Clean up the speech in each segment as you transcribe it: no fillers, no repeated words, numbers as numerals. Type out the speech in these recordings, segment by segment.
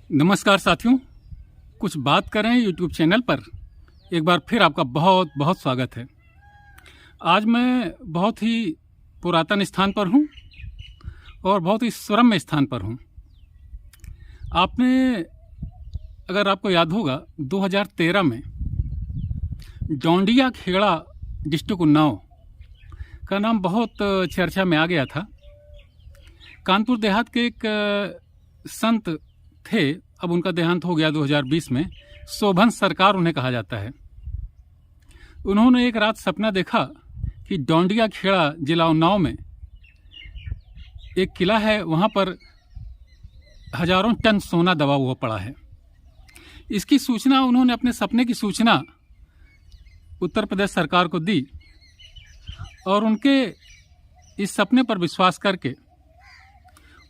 नमस्कार साथियों, कुछ बात करें यूट्यूब चैनल पर एक बार फिर आपका बहुत बहुत स्वागत है। आज मैं बहुत ही पुरातन स्थान पर हूं और बहुत ही सुरम्य स्थान पर हूं। अगर आपको याद होगा 2013 में डोंडिया खेड़ा डिस्ट्रिक्ट उन्नाव का नाम बहुत चर्चा में आ गया था। कानपुर देहात के एक संत थे, अब उनका देहांत हो गया 2020 में। शोभन सरकार उन्हें कहा जाता है। उन्होंने एक रात सपना देखा कि डोंडिया खेड़ा जिला उन्नाव में एक किला है, वहाँ पर हजारों टन सोना दबा हुआ पड़ा है। इसकी सूचना उन्होंने अपने सपने की सूचना उत्तर प्रदेश सरकार को दी और उनके इस सपने पर विश्वास करके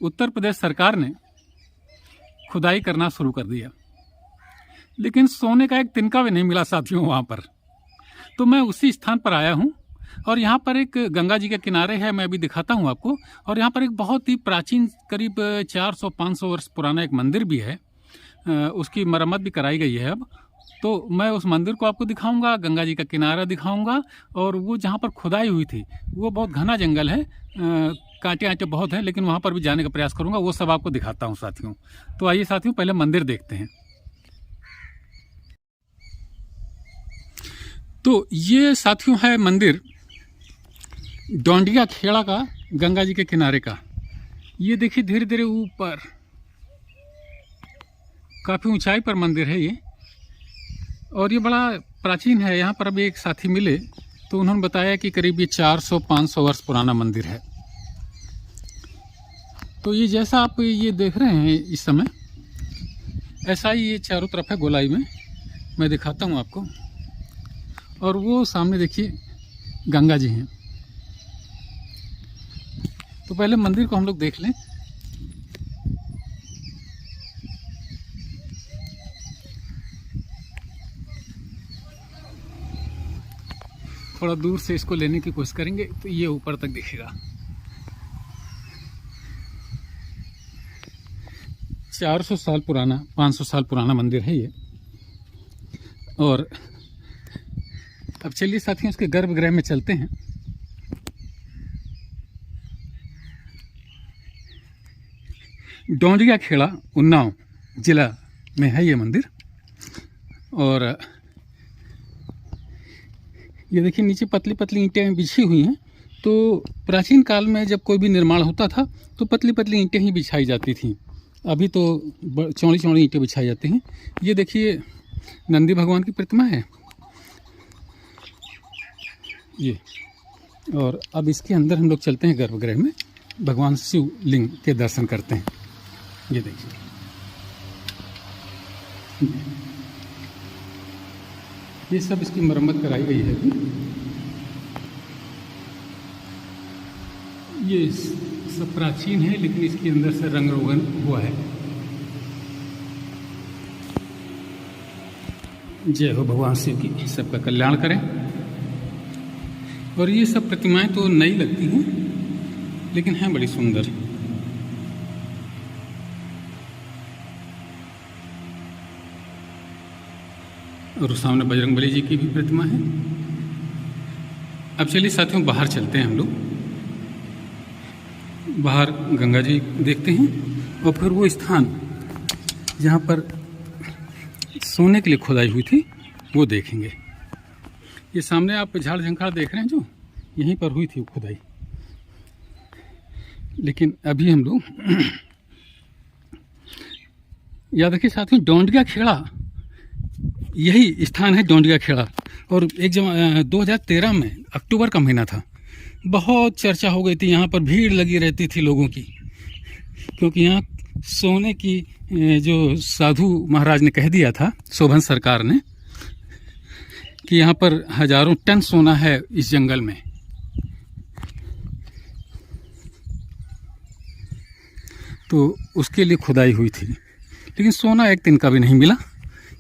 उत्तर प्रदेश सरकार ने खुदाई करना शुरू कर दिया। लेकिन सोने का एक तिनका भी नहीं मिला साथियों वहाँ पर। तो मैं उसी स्थान पर आया हूँ और यहाँ पर एक गंगा जी के किनारे है, मैं अभी दिखाता हूँ आपको। और यहाँ पर एक बहुत ही प्राचीन, करीब 400-500 वर्ष पुराना एक मंदिर भी है। उसकी मरम्मत भी कराई गई है अब। तो मैं उस मंदिर को आपको दिखाऊंगा, गंगा जी का किनारा दिखाऊंगा। और वो जहाँ पर खुदाई हुई थी वो बहुत घना जंगल है, कांटे आंटे बहुत हैं, लेकिन वहाँ पर भी जाने का प्रयास करूंगा। वो सब आपको दिखाता हूँ साथियों। तो आइए साथियों, पहले मंदिर देखते हैं। तो ये साथियों है मंदिर डोंडिया खेड़ा का, गंगा जी के किनारे का। ये देखिए धीरे धीरे ऊपर, काफ़ी ऊंचाई पर मंदिर है ये, और ये बड़ा प्राचीन है। यहाँ पर अभी एक साथी मिले तो उन्होंने बताया कि करीब ये 400-500 वर्ष पुराना मंदिर है। तो ये जैसा आप ये देख रहे हैं इस समय, ऐसा ही ये चारों तरफ है गोलाई में। मैं दिखाता हूँ आपको। और वो सामने देखिए गंगा जी हैं। तो पहले मंदिर को हम लोग देख लें। थोड़ा दूर से इसको लेने की कोशिश करेंगे तो ये ऊपर तक दिखेगा। 400 साल पुराना, 500 साल पुराना मंदिर है ये। और अब चलिए साथियों, इसके गर्भगृह में चलते हैं। डोंडिया खेड़ा उन्नाव जिला में है ये मंदिर। और ये देखिए नीचे पतली पतली ईंटें बिछी हुई हैं। तो प्राचीन काल में जब कोई भी निर्माण होता था तो पतली पतली ईंटें ही बिछाई जाती थी। अभी तो चौड़ी चौड़ी ईंटें बिछाई जाती हैं। ये देखिए नंदी भगवान की प्रतिमा है ये। और अब इसके अंदर हम लोग चलते हैं गर्भगृह में, भगवान शिवलिंग के दर्शन करते हैं। ये देखिए, ये सब इसकी मरम्मत कराई गई है अभी। ये सब प्राचीन है, लेकिन इसके अंदर से रंग रोगन हुआ है। जय हो भगवान शिव की, सबका कल्याण करें। और ये सब प्रतिमाएं तो नई लगती हैं, लेकिन हैं बड़ी सुंदर। और सामने बजरंगबली जी की भी प्रतिमा है। अब चलिए साथियों, बाहर चलते हैं हम लोग। बाहर गंगा जी देखते हैं और फिर वो स्थान जहाँ पर सोने के लिए खुदाई हुई थी वो देखेंगे। ये सामने आप झाड़ झंखाड़ देख रहे हैं, जो यहीं पर हुई थी वो खुदाई। लेकिन अभी हम लोग याद रखिए साथियों, डोंडिया खेड़ा यही स्थान है, डोंडिया खेड़ा। और एक 2013 में अक्टूबर का महीना था, बहुत चर्चा हो गई थी। यहाँ पर भीड़ लगी रहती थी लोगों की, क्योंकि यहाँ सोने की जो साधु महाराज ने कह दिया था, शोभन सरकार ने, कि यहाँ पर हजारों टन सोना है इस जंगल में। तो उसके लिए खुदाई हुई थी, लेकिन सोना एक तिनका भी नहीं मिला।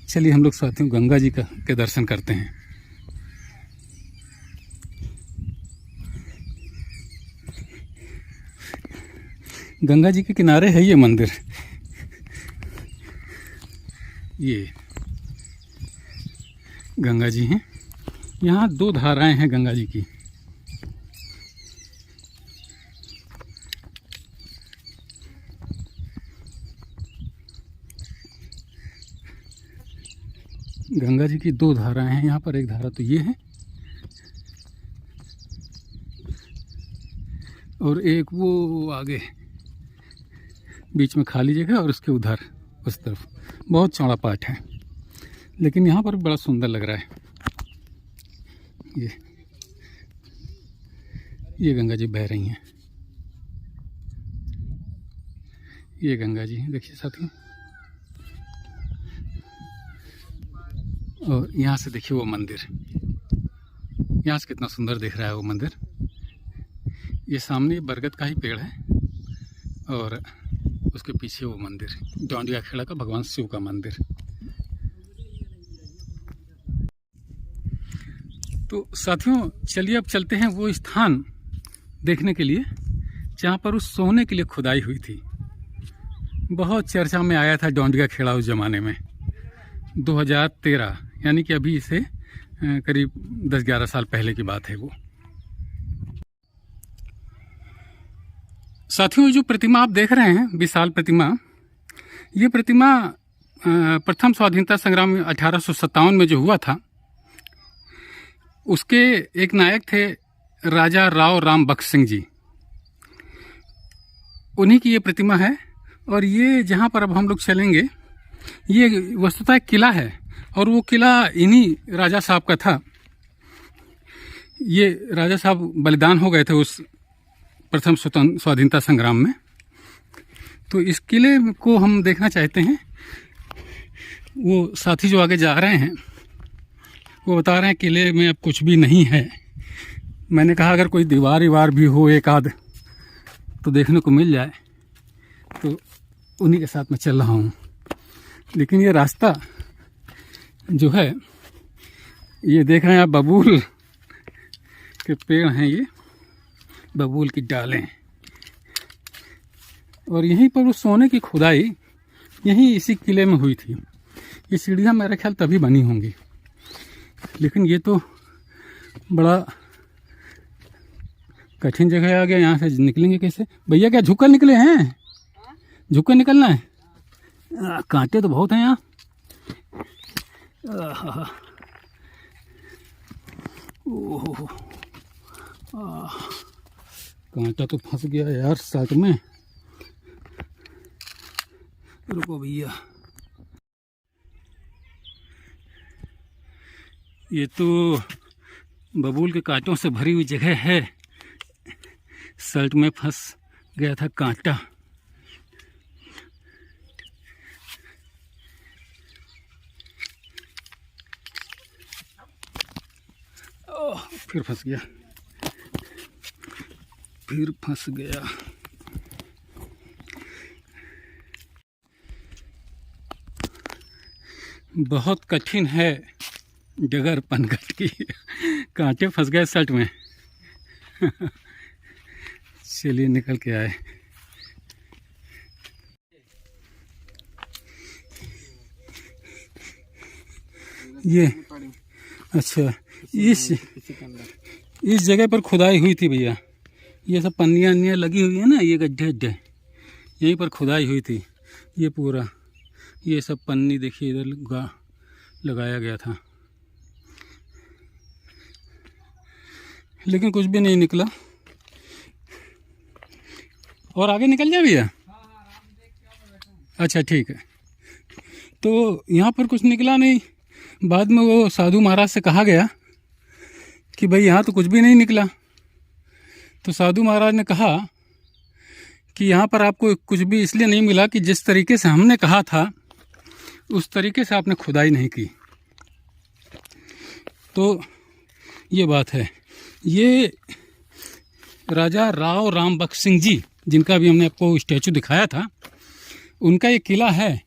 चलिए हम लोग साथियों गंगा जी के दर्शन करते हैं। गंगा जी के किनारे है ये मंदिर। ये गंगा जी हैं। यहाँ 2 धाराएं हैं गंगा जी की। गंगा जी की 2 धाराएं हैं यहाँ पर। एक धारा तो ये है और एक वो आगे बीच में खाली जगह और उसके उधर उस तरफ बहुत चौड़ा पाट है, लेकिन यहाँ पर बड़ा सुंदर लग रहा है। ये गंगा जी बह रही हैं। ये गंगा जी देखिए साथियों, और यहाँ से देखिए वो मंदिर, यहाँ से कितना सुंदर दिख रहा है वो मंदिर। ये सामने बरगद का ही पेड़ है और उसके पीछे वो मंदिर, डोंडिया खेड़ा का भगवान शिव का मंदिर। तो साथियों चलिए अब चलते हैं वो स्थान देखने के लिए जहाँ पर उस सोने के लिए खुदाई हुई थी। बहुत चर्चा में आया था डोंडिया खेड़ा उस ज़माने में, 2013, यानी कि अभी से करीब 10-11 साल पहले की बात है वो। साथियों जो प्रतिमा आप देख रहे हैं, विशाल प्रतिमा, ये प्रतिमा प्रथम स्वाधीनता संग्राम 1857 में जो हुआ था, उसके एक नायक थे राजा राव राम बख्श सिंह जी, उन्हीं की ये प्रतिमा है। और ये जहाँ पर अब हम लोग चलेंगे, ये वस्तुतः एक किला है और वो किला इन्हीं राजा साहब का था। ये राजा साहब बलिदान हो गए थे उस प्रथम स्वाधीनता संग्राम में। तो इस किले को हम देखना चाहते हैं। वो साथी जो आगे जा रहे हैं वो बता रहे हैं किले में अब कुछ भी नहीं है। मैंने कहा अगर कोई दीवार भी हो एक आध तो देखने को मिल जाए, तो उन्हीं के साथ मैं चल रहा हूँ। लेकिन ये रास्ता जो है, ये देख रहे हैं आप, बबूल के पेड़ हैं, ये बबूल की डालें, और यहीं पर उस सोने की खुदाई यहीं इसी किले में हुई थी। ये सीढ़ियाँ मेरे ख्याल तभी बनी होंगी, लेकिन ये तो बड़ा कठिन जगह आ गया। यहाँ से निकलेंगे कैसे भैया? क्या झुककर निकले हैं? झुककर निकलना है? कांटे तो बहुत हैं यहाँ। ओह, कांटा तो फंस गया यार साथ में। रुको भैया, ये तो बबूल के कांटों से भरी हुई जगह है। शर्ट में फंस गया था कांटा। ओह, फिर फंस गया, फिर फंस गया। बहुत कठिन है डगर पनघट की। कांटे फंस गए शर्ट में। चलिए निकल के आए। ये अच्छा, इस जगह पर खुदाई हुई थी भैया। ये सब पन्नियाँ अन्नियाँ लगी हुई है ना, ये गड्ढे गड्ढे, यहीं पर खुदाई हुई थी। ये पूरा ये सब पन्नी देखिए इधर लगाया गया था, लेकिन कुछ भी नहीं निकला। और आगे निकल जाए भैया? अच्छा ठीक है। तो यहाँ पर कुछ निकला नहीं। बाद में वो साधु महाराज से कहा गया कि भाई यहाँ तो कुछ भी नहीं निकला। तो साधु महाराज ने कहा कि यहाँ पर आपको कुछ भी इसलिए नहीं मिला कि जिस तरीके से हमने कहा था उस तरीके से आपने खुदाई नहीं की। तो ये बात है। ये राजा राव राम बख्श सिंह जी, जिनका भी हमने आपको स्टैचू दिखाया था, उनका ये किला है।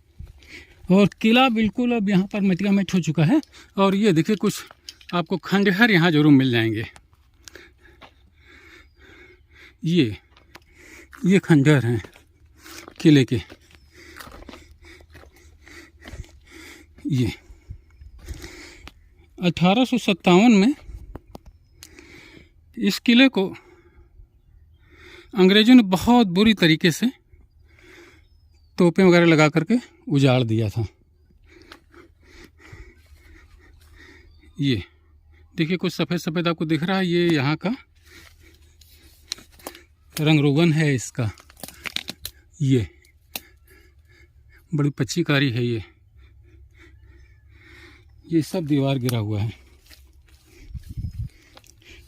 और किला बिल्कुल अब यहाँ पर मिट्टी मिट हो चुका है। और ये देखिए कुछ आपको खंडहर यहाँ जरूर मिल जाएंगे। ये खंडहर हैं किले के। ये 1857 में इस किले को अंग्रेज़ों ने बहुत बुरी तरीके से तोपें वगैरह लगा करके उजाड़ दिया था। ये देखिए कुछ सफ़ेद सफ़ेद आपको दिख रहा है, ये यहाँ का रंग रोगन है इसका। ये बड़ी पच्चीकारी है। ये सब दीवार गिरा हुआ है।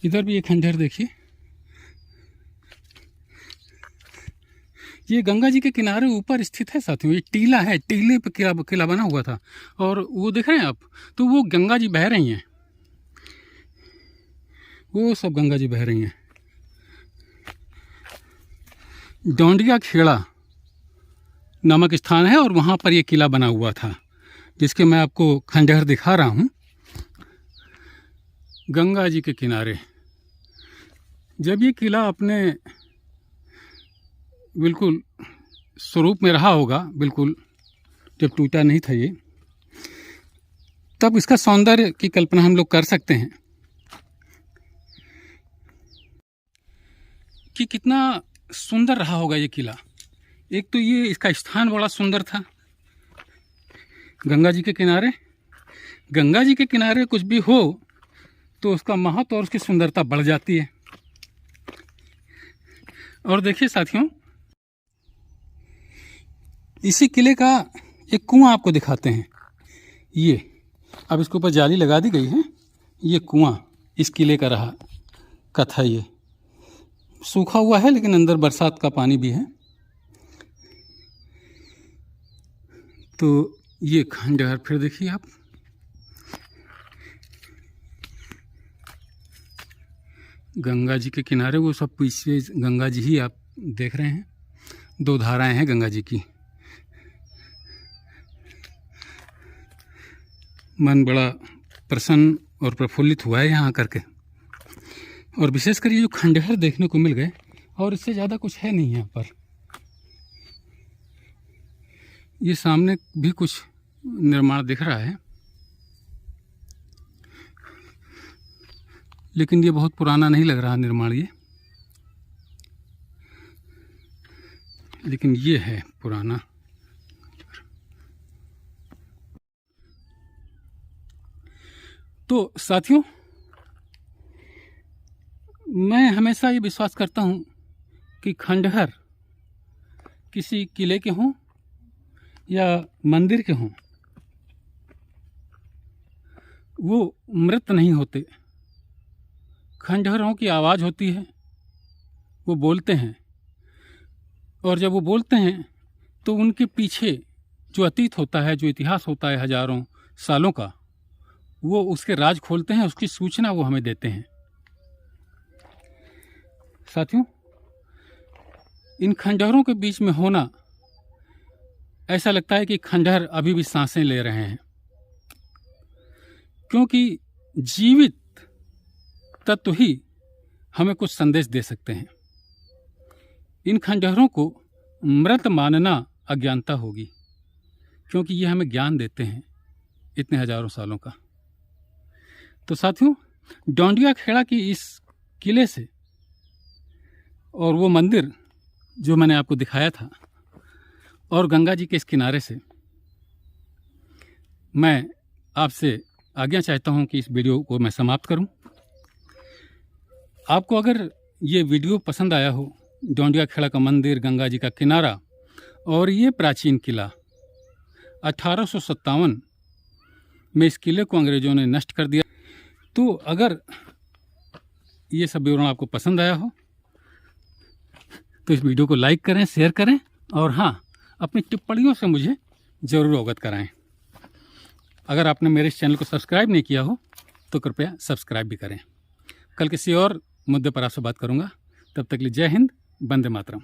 इधर भी एक खंडहर देखिए। ये गंगा जी के किनारे ऊपर स्थित है साथियों। ये टीला है, टीले पे किला बना हुआ था। और वो देख रहे हैं आप, तो वो गंगा जी बह रही हैं, वो सब गंगा जी बह रही हैं। डोंडिया खेड़ा नामक स्थान है और वहाँ पर ये किला बना हुआ था, जिसके मैं आपको खंडहर दिखा रहा हूँ गंगा जी के किनारे। जब ये किला अपने बिल्कुल स्वरूप में रहा होगा, बिल्कुल जब टूटा नहीं था ये, तब इसका सौंदर्य की कल्पना हम लोग कर सकते हैं कि कितना सुंदर रहा होगा ये किला। एक तो ये इसका स्थान बड़ा सुंदर था, गंगा जी के किनारे। गंगा जी के किनारे कुछ भी हो तो उसका महत्व और उसकी सुंदरता बढ़ जाती है। और देखिए साथियों, इसी किले का एक कुआं आपको दिखाते हैं। ये अब इसके ऊपर जाली लगा दी गई है। ये कुआं इस किले का रहा कथा। ये सूखा हुआ है लेकिन अंदर बरसात का पानी भी है। तो ये खंडहर फिर देखिए आप, गंगा जी के किनारे, वो सब पीछे गंगा जी ही आप देख रहे हैं। दो धाराएं हैं गंगा जी की। मन बड़ा प्रसन्न और प्रफुल्लित हुआ है यहाँ आकर के। और विशेषकर ये जो खंडहर देखने को मिल गए, और इससे ज़्यादा कुछ है नहीं यहाँ पर। ये सामने भी कुछ निर्माण दिख रहा है, लेकिन ये बहुत पुराना नहीं लग रहा निर्माण ये, लेकिन ये है पुराना। तो साथियों, मैं हमेशा ये विश्वास करता हूँ कि खंडहर किसी किले के हों या मंदिर के हों, वो मृत नहीं होते। खंडहरों की आवाज़ होती है, वो बोलते हैं, और जब वो बोलते हैं तो उनके पीछे जो अतीत होता है, जो इतिहास होता है हजारों सालों का, वो उसके राज खोलते हैं, उसकी सूचना वो हमें देते हैं। साथियों, इन खंडहरों के बीच में होना, ऐसा लगता है कि खंडहर अभी भी सांसें ले रहे हैं, क्योंकि जीवित तत्व ही हमें कुछ संदेश दे सकते हैं। इन खंडहरों को मृत मानना अज्ञानता होगी, क्योंकि ये हमें ज्ञान देते हैं इतने हजारों सालों का। तो साथियों, डोंडिया खेड़ा की इस किले से और वो मंदिर जो मैंने आपको दिखाया था, और गंगा जी के इस किनारे से मैं आपसे आज्ञा चाहता हूं कि इस वीडियो को मैं समाप्त करूं। आपको अगर ये वीडियो पसंद आया हो, डोंडिया खेड़ा का मंदिर, गंगा जी का किनारा और ये प्राचीन किला, 1857 में इस किले को अंग्रेज़ों ने नष्ट कर दिया। तो अगर ये सब विवरण आपको पसंद आया हो तो इस वीडियो को लाइक करें, शेयर करें, और हाँ, अपनी टिप्पणियों से मुझे ज़रूर अवगत कराएं। अगर आपने मेरे इस चैनल को सब्सक्राइब नहीं किया हो तो कृपया सब्सक्राइब भी करें। कल किसी और मुद्दे पर आपसे बात करूंगा। तब तक के लिए जय हिंद, वंदे मातरम।